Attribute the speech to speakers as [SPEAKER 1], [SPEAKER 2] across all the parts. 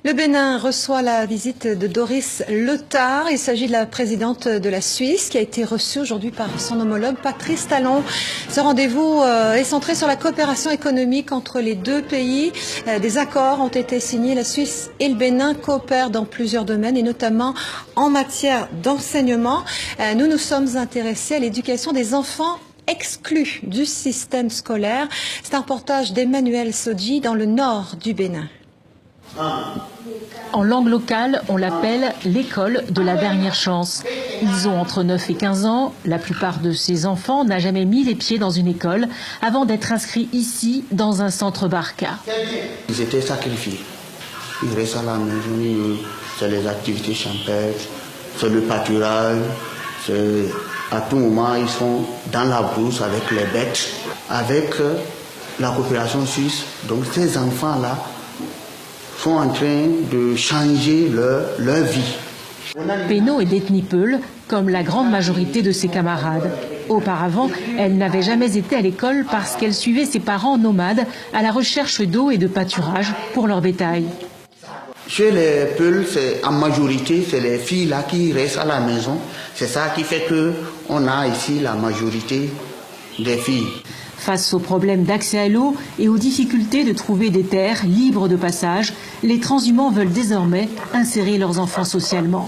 [SPEAKER 1] Le Bénin reçoit la visite de Doris Letard. Il s'agit de la présidente de la Suisse qui a été reçue aujourd'hui par son homologue Patrice Talon. Ce rendez-vous est centré sur la coopération économique entre les deux pays. Des accords ont été signés. La Suisse et le Bénin coopèrent dans plusieurs domaines et notamment en matière d'enseignement. Nous nous sommes intéressés à l'éducation des enfants exclus du système scolaire. C'est un reportage d'Emmanuel Sodji dans le nord du Bénin.
[SPEAKER 2] En langue locale, on l'appelle l'école de la dernière chance. Ils ont entre 9 et 15 ans. La plupart de ces enfants n'ont jamais mis les pieds dans une école avant d'être inscrits ici, dans un centre Barca.
[SPEAKER 3] Ils étaient sacrifiés. Ils restent à la maison, c'est les activités champêtres, c'est le pâturage. À tout moment, ils sont dans la brousse avec les bêtes, avec la coopération suisse. Donc ces enfants-là sont en train de changer leur vie.
[SPEAKER 2] Pénaud est d'ethnie Peul, comme la grande majorité de ses camarades. Auparavant, elle n'avait jamais été à l'école parce qu'elle suivait ses parents nomades à la recherche d'eau et de pâturage pour leur bétail.
[SPEAKER 3] Chez les Peuls, en majorité, c'est les filles là qui restent à la maison. C'est ça qui fait qu'on a ici la majorité des filles.
[SPEAKER 2] Face aux problèmes d'accès à l'eau et aux difficultés de trouver des terres libres de passage, les transhumants veulent désormais insérer leurs enfants socialement.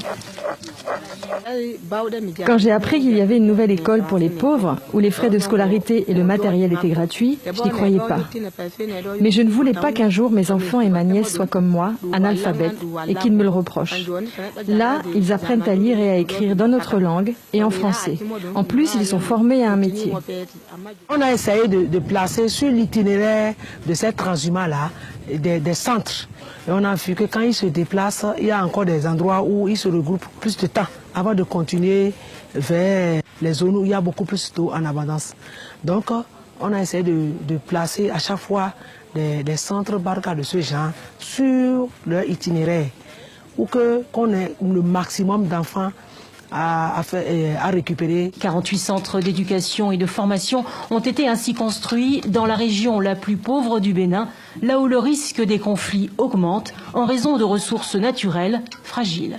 [SPEAKER 4] Quand j'ai appris qu'il y avait une nouvelle école pour les pauvres, où les frais de scolarité et le matériel étaient gratuits, je n'y croyais pas. Mais je ne voulais pas qu'un jour mes enfants et ma nièce soient comme moi, analphabètes, et qu'ils me le reprochent. Là, ils apprennent à lire et à écrire dans notre langue et en français. En plus, ils sont formés à un métier.
[SPEAKER 5] On a essayé de placer sur l'itinéraire de ces transhumants-là des centres. Et on a vu que quand ils se déplacent, il y a encore des endroits où ils se regroupent plus de temps avant de continuer vers les zones où il y a beaucoup plus d'eau en abondance. Donc, on a essayé de placer à chaque fois des centres Barca de ce genre sur leur itinéraire, ou qu'on ait le maximum d'enfants à récupérer.
[SPEAKER 2] 48 centres d'éducation et de formation ont été ainsi construits dans la région la plus pauvre du Bénin, là où le risque des conflits augmente en raison de ressources naturelles fragiles.